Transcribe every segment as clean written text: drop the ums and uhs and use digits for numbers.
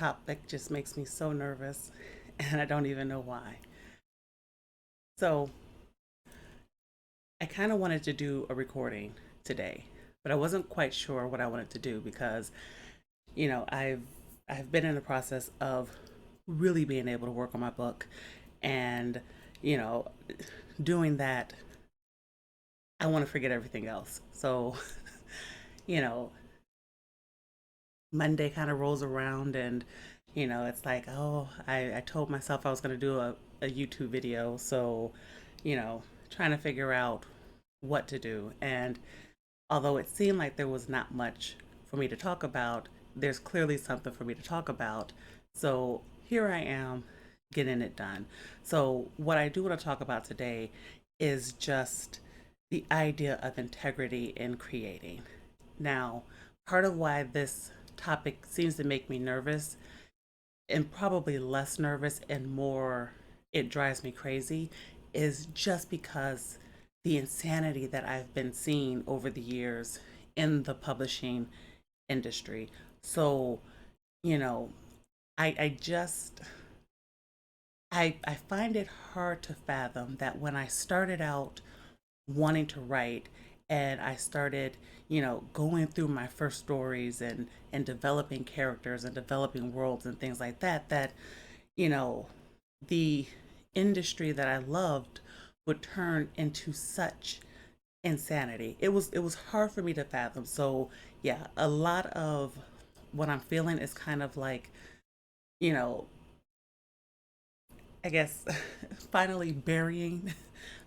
topic just makes me so nervous, and I don't even know why. So, I kind of wanted to do a recording today, but I wasn't quite sure what I wanted to do because, I've been in the process of really being able to work on my book and, you know, doing that, I want to forget everything else. So, you know, Monday kind of rolls around and it's like, oh, I told myself I was going to do a YouTube video. So, trying to figure out what to do. And although it seemed like there was not much for me to talk about, there's clearly something for me to talk about. So here I am getting it done. So, what I do want to talk about today is just the idea of integrity in creating. Now, part of why this topic seems to make me nervous and probably less nervous and more it drives me crazy is just because the insanity that I've been seeing over the years in the publishing industry. So, you know, I just I find it hard to fathom that when I started out wanting to write and I started, going through my first stories and developing characters and developing worlds and things like that, that, you know, the industry that I loved would turn into such insanity. It was hard for me to fathom. So, yeah, a lot of what I'm feeling is kind of like, you know, I guess finally burying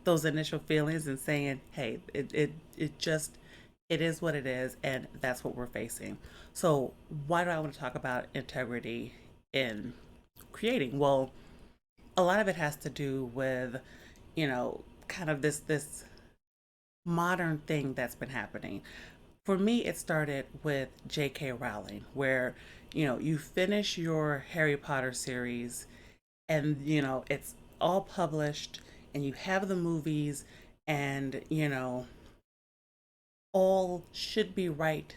those initial feelings and saying, hey, it just it is what it is and that's what we're facing. So why do I want to talk about integrity in creating? Well, a lot of it has to do with, kind of this modern thing that's been happening. For me, it started with J.K. Rowling, where, you finish your Harry Potter series and it's all published and you have the movies and all should be right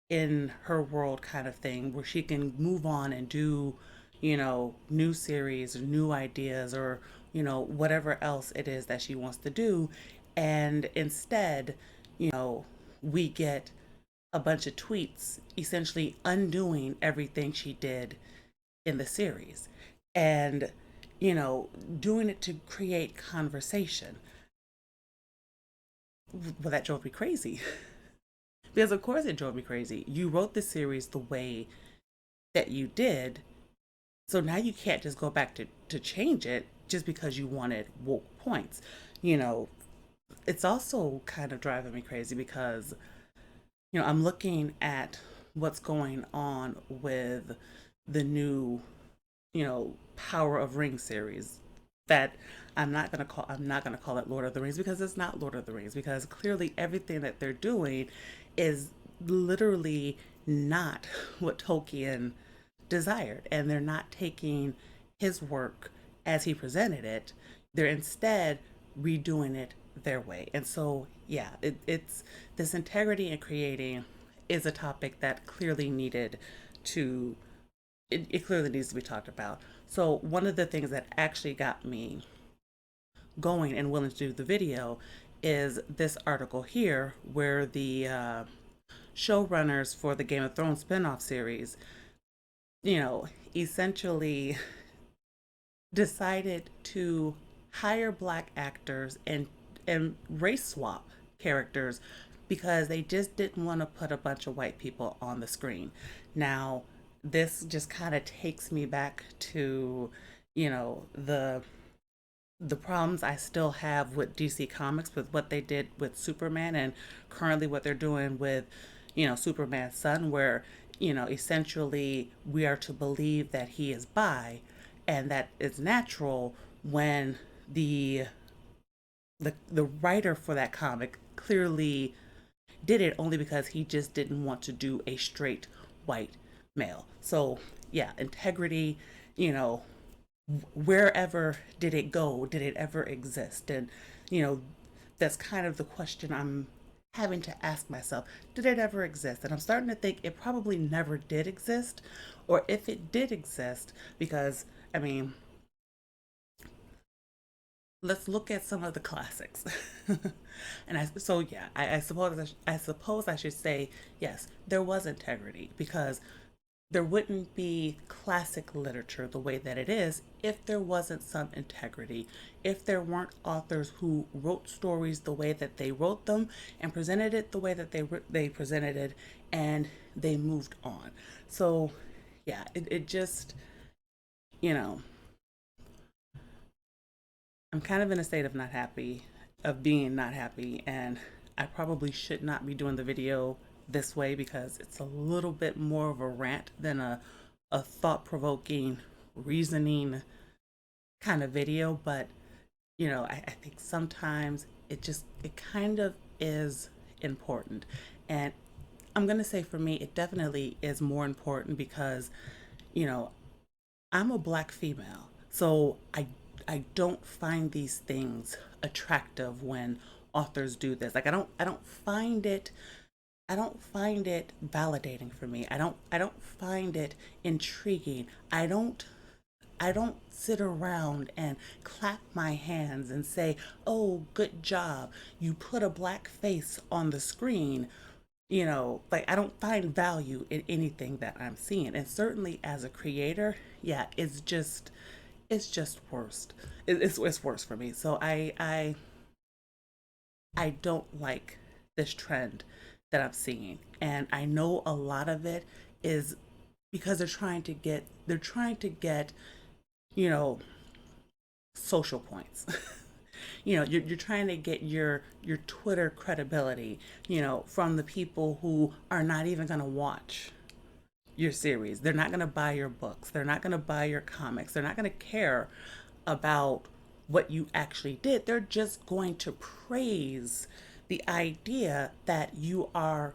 in her world kind of thing where she can move on and do new series or new ideas or whatever else it is that she wants to do. And instead, we get a bunch of tweets essentially undoing everything she did in the series and doing it to create conversation. Well, that drove me crazy. Because of course it drove me crazy. You wrote the series the way that you did, so now you can't just go back to change it just because you wanted woke points. You know, it's also kind of driving me crazy because, I'm looking at what's going on with the new Power of Rings series that I'm not gonna call it Lord of the Rings because it's not Lord of the Rings because clearly everything that they're doing is literally not what Tolkien desired, and they're not taking his work as he presented it. They're instead redoing it their way. And so, yeah, it's this integrity in creating is a topic that clearly needed to it clearly needs to be talked about. So one of the things that actually got me going and willing to do the video is this article here where the showrunners for the Game of Thrones spinoff series, essentially decided to hire black actors and race swap characters because they just didn't want to put a bunch of white people on the screen. Now, this just kind of takes me back to, the problems I still have with DC Comics with what they did with Superman and currently what they're doing with, Superman's son, where, essentially we are to believe that he is bi and that it's natural when the writer for that comic clearly did it only because he just didn't want to do a straight white male. So, yeah, integrity, you know, wherever did it go? Did it ever exist? And, you know, that's kind of the question I'm having to ask myself, did it ever exist? And I'm starting to think it probably never did exist. Or if it did exist, because, I mean, let's look at some of the classics. And so yeah, I suppose I should say yes, there was integrity because there wouldn't be classic literature the way that it is if there wasn't some integrity, if there weren't authors who wrote stories the way that they wrote them and presented it the way that they presented it, and they moved on. So yeah, it just, you know, I'm kind of in a state of not happy, of being not happy, and I probably should not be doing the video this way because it's a little bit more of a rant than a thought provoking, reasoning kind of video. But, I think sometimes it kind of is important. And I'm going to say for me, it definitely is more important because, you know, I'm a black female, so I don't find these things attractive when authors do this. Like I don't find it validating for me. I don't find it intriguing. I don't sit around and clap my hands and say, "Oh, good job. You put a black face on the screen." Like I don't find value in anything that I'm seeing. And certainly as a creator, yeah, it's just worst. It's worse for me. So I don't like this trend that I'm seeing. And I know a lot of it is because they're trying to get, you know, social points. You're trying to get your Twitter credibility, from the people who are not even going to watch your series. They're not going to buy your books. They're not going to buy your comics. They're not going to care about what you actually did. They're just going to praise the idea that you are,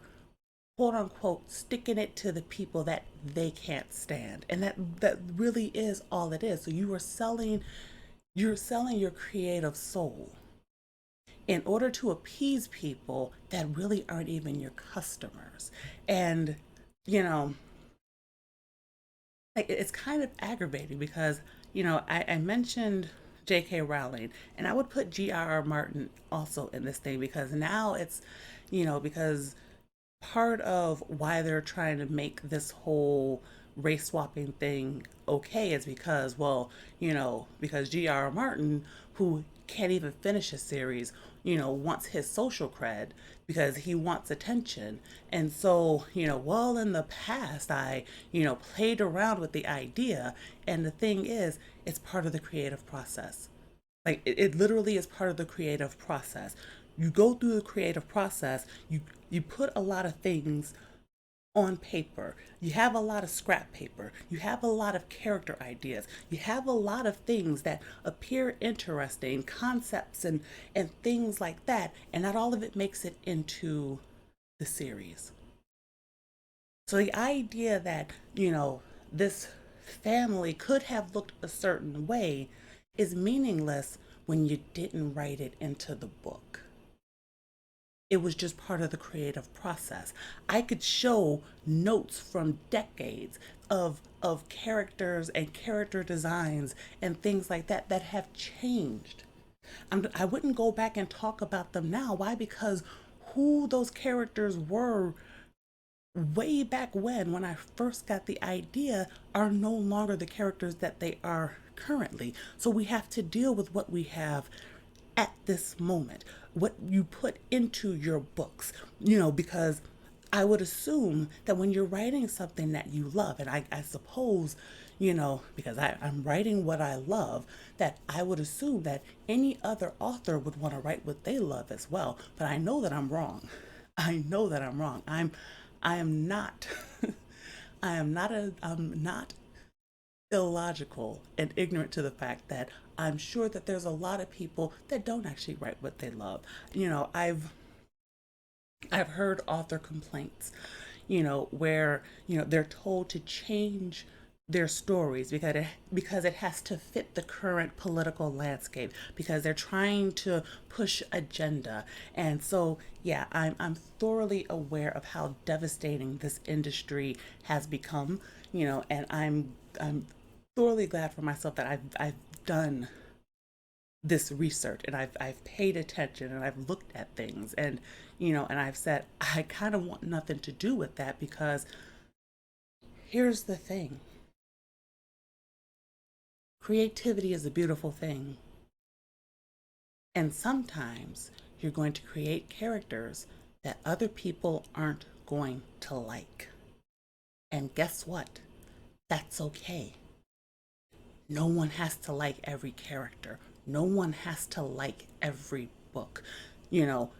quote unquote, sticking it to the people that they can't stand. And that really is all it is. So you're selling your creative soul in order to appease people that really aren't even your customers. And you know like it's kind of aggravating because I mentioned J.K. Rowling, and I would put G.R.R. Martin also in this thing because now because part of why they're trying to make this whole race swapping thing okay is because, well, because G.R.R. Martin, who can't even finish a series, wants his social cred because he wants attention. And so, well, in the past, I, played around with the idea. And the thing is, it's part of the creative process. Like it literally is part of the creative process. You go through the creative process, you put a lot of things on paper. You have a lot of scrap paper. You have a lot of character ideas. You have a lot of things that appear interesting, concepts and things like that, and not all of it makes it into the series. So the idea that, this family could have looked a certain way is meaningless when you didn't write it into the book. It was just part of the creative process. I could show notes from decades of characters and character designs and things like that that have changed. I wouldn't go back and talk about them now. Why? Because who those characters were way back when I first got the idea are no longer the characters that they are currently. So we have to deal with what we have at this moment, what you put into your books, because I would assume that when you're writing something that you love, and I suppose, because I'm writing what I love, that I would assume that any other author would want to write what they love as well. But I know that I'm wrong. I know that I'm wrong. I am not, I'm not illogical and ignorant to the fact that I'm sure that there's a lot of people that don't actually write what they love. I've heard author complaints, where they're told to change their stories because it has to fit the current political landscape, because they're trying to push agenda. And so yeah, I'm thoroughly aware of how devastating this industry has become, and I'm thoroughly glad for myself that I've done this research, and I've paid attention, and I've looked at things, and and I've said I kind of want nothing to do with that, because here's the thing: creativity is a beautiful thing. And sometimes you're going to create characters that other people aren't going to like. And guess what? That's okay. No one has to like every character. No one has to like every book. You know,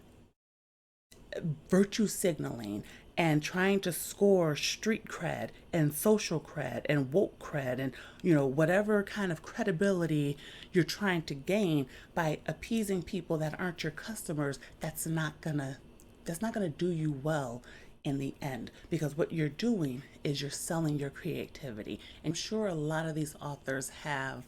virtue signaling and trying to score street cred and social cred and woke cred and whatever kind of credibility you're trying to gain by appeasing people that aren't your customers, that's not gonna do you well in the end, because what you're doing is you're selling your creativity. And I'm sure a lot of these authors have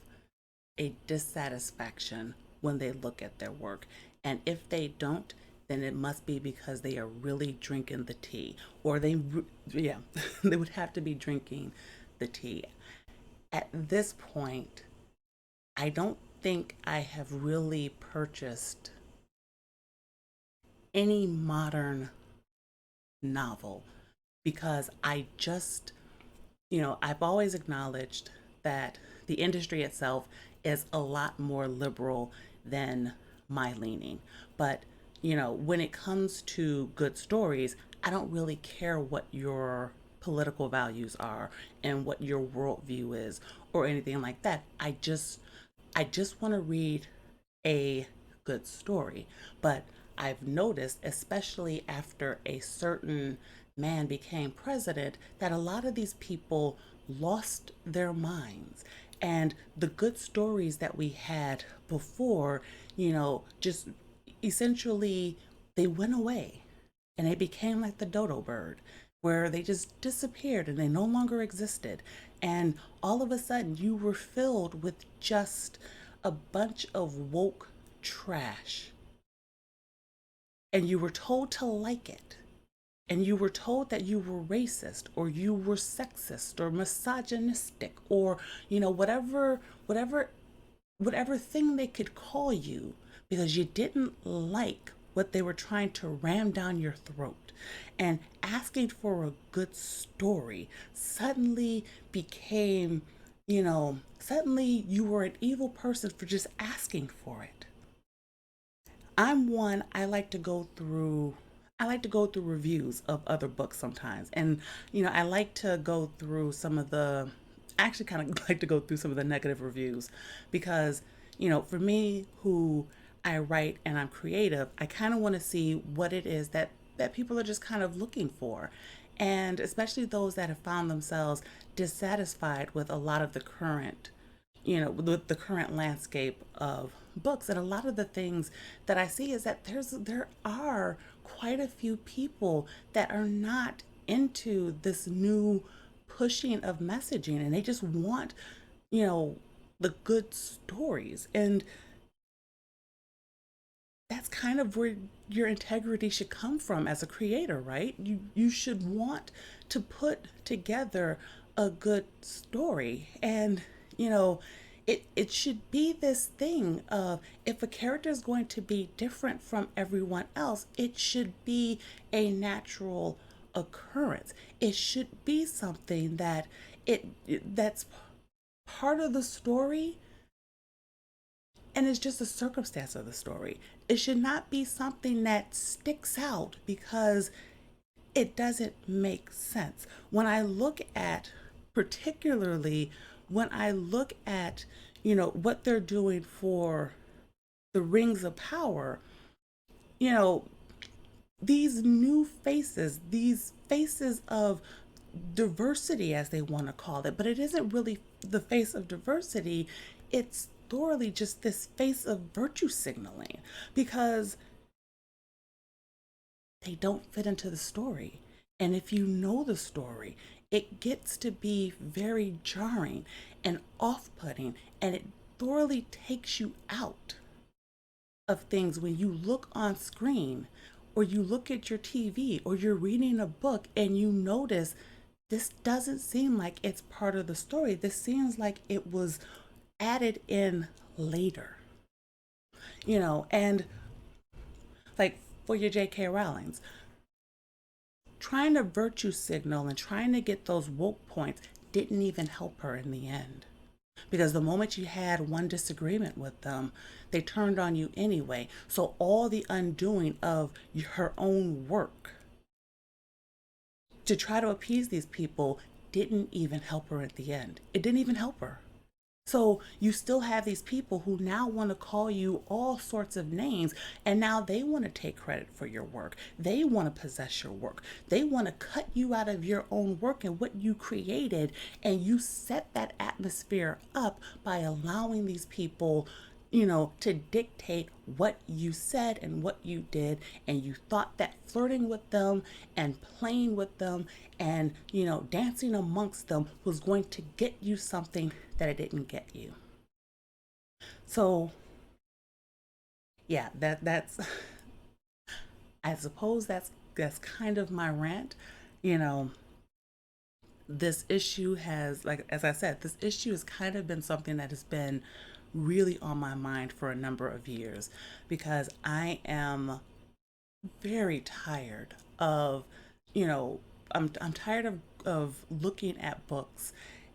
a dissatisfaction when they look at their work. And if they don't, then it must be because they are really drinking the tea. Or yeah, they would have to be drinking the tea. At this point, I don't think I have really purchased any modern novel, because I've always acknowledged that the industry itself is a lot more liberal than my leaning. But, when it comes to good stories, I don't really care what your political values are and what your worldview is or anything like that. I just want to read a good story. But I've noticed, especially after a certain man became president, that a lot of these people lost their minds. And the good stories that we had before, just essentially they went away, and they became like the dodo bird, where they just disappeared and they no longer existed. And all of a sudden, you were filled with just a bunch of woke trash, and you were told to like it. And you were told that you were racist, or you were sexist, or misogynistic, or whatever whatever thing they could call you, because you didn't like what they were trying to ram down your throat. And asking for a good story suddenly became, suddenly you were an evil person for just asking for it. I'm one, I like to go through reviews of other books sometimes. And I like to go through some of the I actually kind of like to go through some of the negative reviews, because for me, who I write and I'm creative, I kind of want to see what it is that people are just kind of looking for. And especially those that have found themselves dissatisfied with a lot of the current with the current landscape of books. And a lot of the things that I see is that there are quite a few people that are not into this new pushing of messaging, and they just want you know the good stories. And that's kind of where your integrity should come from as a creator, right? You should want to put together a good story. And you know it should be this thing of, if a character is going to be different from everyone else, it should be a natural occurrence. It should be something that's part of the story, and it's just a circumstance of the story. It should not be something that sticks out because it doesn't make sense. Particularly when I look at, what they're doing for the Rings of Power, you know, these faces of diversity, as they want to call it, but it isn't really the face of diversity. It's thoroughly just this face of virtue signaling, because they don't fit into the story. And if you know the story, it gets to be very jarring and off putting, and it thoroughly takes you out of things when you look on screen or you look at your TV or you're reading a book and you notice this doesn't seem like it's part of the story. This seems like it was added in later, and like for your J.K. Rowling's, trying to virtue signal and trying to get those woke points didn't even help her in the end. Because the moment you had one disagreement with them, they turned on you anyway. So all the undoing of her own work to try to appease these people didn't even help her at the end. It didn't even help her. So you still have these people who now want to call you all sorts of names, and now they want to take credit for your work. They want to possess your work. They want to cut you out of your own work and what you created, and you set that atmosphere up by allowing these people, to dictate what you said and what you did. And you thought that flirting with them and playing with them and, dancing amongst them was going to get you something that it didn't get you. So, yeah, that's I suppose that's kind of my rant. You know, this issue has, like, as I said, this issue has kind of been something that has been really on my mind for a number of years, because I am very tired of, you know, I'm tired of looking at books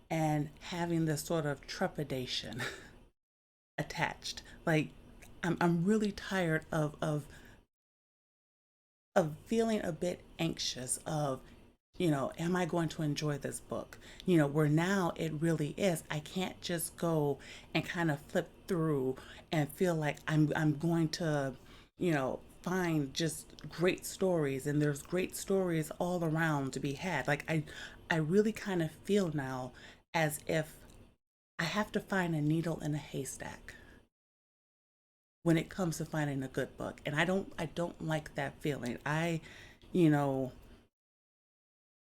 and having this sort of trepidation attached. Like, I'm really tired of feeling a bit anxious of, am I going to enjoy this book? Where now it really is. I can't just go and kind of flip through and feel like I'm going to, find just great stories, and there's great stories all around to be had. Like, I really kind of feel now as if I have to find a needle in a haystack when it comes to finding a good book. And I don't like that feeling. You know,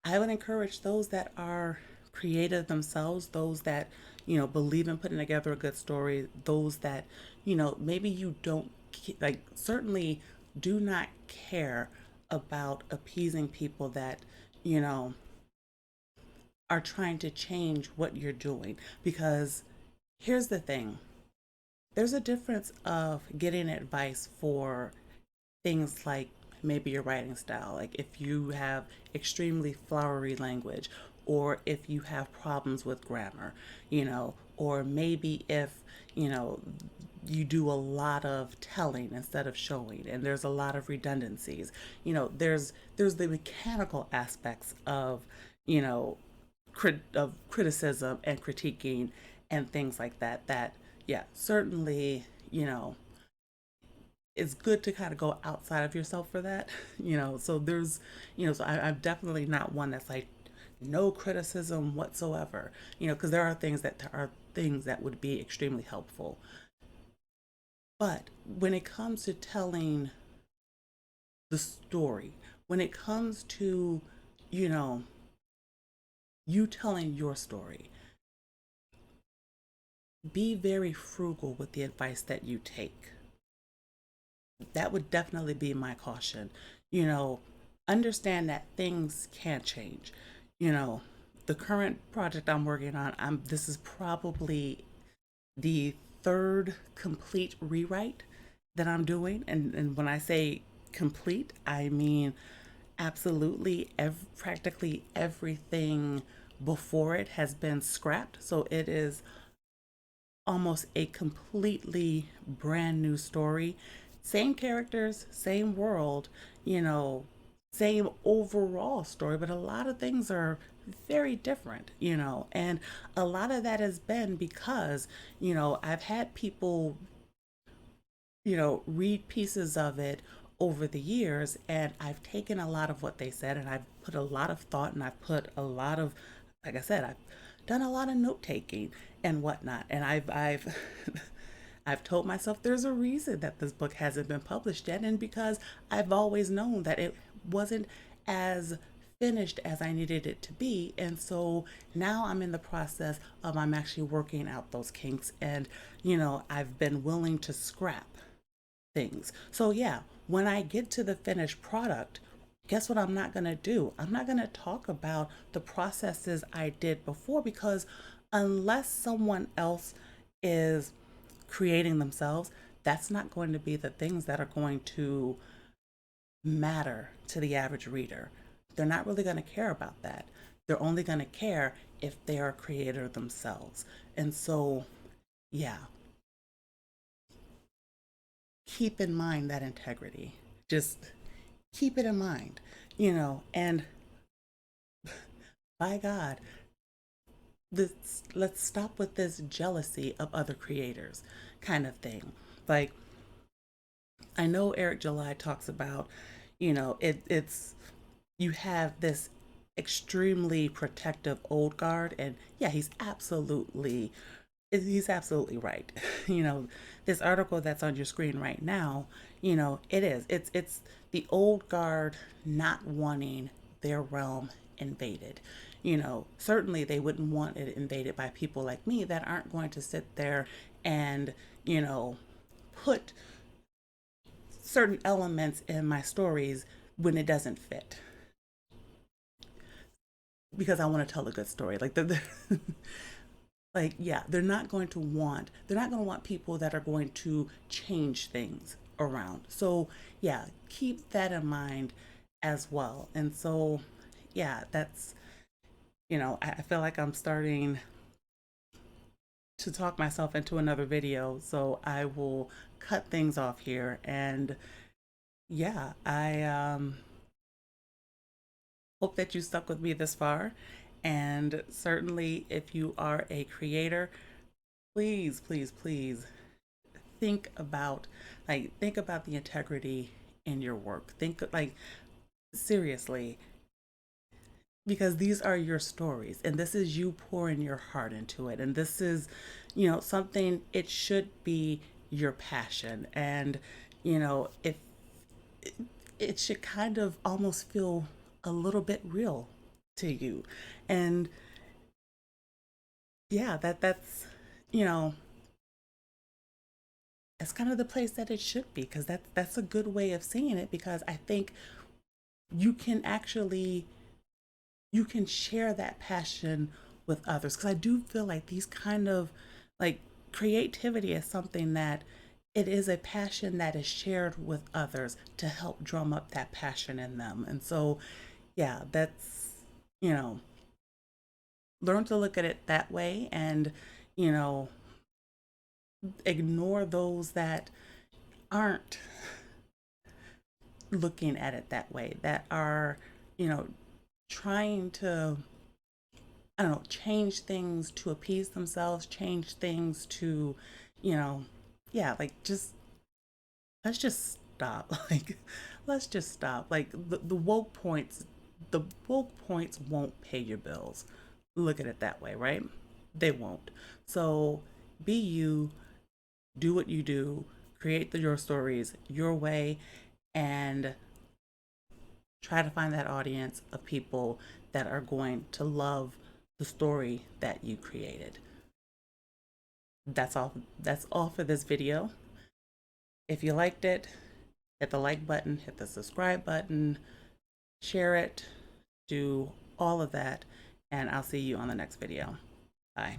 I would encourage those that are creative themselves, those that, believe in putting together a good story, those that, maybe you don't like, certainly do not care about appeasing people that, you know, are trying to change what you're doing. Because here's the thing, there's a difference of getting advice for things like maybe your writing style, like if you have extremely flowery language, or if you have problems with grammar, or maybe if, you know, you do a lot of telling instead of showing, and there's a lot of redundancies. There's the mechanical aspects of, you know, of criticism and critiquing and things like that. That, yeah, certainly, it's good to kind of go outside of yourself for that. So there's, so I'm definitely not one that's like no criticism whatsoever, because there are things that would be extremely helpful. But when it comes to telling the story, when it comes to, you know, you telling your story, be very frugal with the advice that you take. That would definitely be my caution. You know, Understand that things can change. You know, the current project I'm working on, this is probably the third complete rewrite that I'm doing. And when I say complete, I mean absolutely practically everything before it has been scrapped. So it is almost a completely brand new story. Same characters, same world, you know, same overall story, but a lot of things are very different, and a lot of that has been because, I've had people, read pieces of it over the years, and I've taken a lot of what they said, and I've put a lot of thought, and I've put a lot of, like I said, I've done a lot of note taking and whatnot, and I've I've told myself there's a reason that this book hasn't been published yet, and because I've always known that it wasn't as finished as I needed it to be. And so now I'm in the process of I'm actually working out those kinks, and I've been willing to scrap things. So yeah, when I get to the finished product, guess what I'm not going to do? I'm not going to talk about the processes I did before, because unless someone else is creating themselves, that's not going to be the things that are going to matter to the average reader. They're not really going to care about that. They're only going to care if they are a creator themselves. And so, yeah, keep in mind that integrity. Just keep it in mind, and by God, let's stop with this jealousy of other creators kind of thing. Like, I know Eric July talks about, it's you have this extremely protective old guard, and yeah, he's absolutely right. This article that's on your screen right now, it's the old guard not wanting their realm invaded. Certainly they wouldn't want it invaded by people like me that aren't going to sit there and, put certain elements in my stories when it doesn't fit, because I want to tell a good story. Like like, yeah, they're not going to want people that are going to change things around. So yeah, keep that in mind as well. And so yeah, that's, I feel like I'm starting to talk myself into another video, so I will cut things off here. And yeah, I hope that you stuck with me this far. And certainly, if you are a creator, please, please, please think about the integrity in your work. Think, like, seriously, because these are your stories, and this is you pouring your heart into it, and this is, something, it should be your passion. And if it should kind of almost feel a little bit real to you. And yeah, that's you know that's kind of the place that it should be, because that's a good way of seeing it, because I think you can actually you can share that passion with others, because I do feel like these kind of, like, creativity is something that it is a passion that is shared with others to help drum up that passion in them. And so yeah, that's, you know learn to look at it that way, and you know ignore those that aren't looking at it that way, that are, you know trying to, I don't know, change things to appease themselves, change things to, you know yeah, like, just let's just stop. Like, let's just stop. Like, the woke points won't pay your bills. Look at it that way, right? They won't. So be you, do what you do, create your stories your way, and try to find that audience of people that are going to love the story that you created. That's all for this video. If you liked it, hit the like button, hit the subscribe button, share it, do all of that, and I'll see you on the next video. Bye.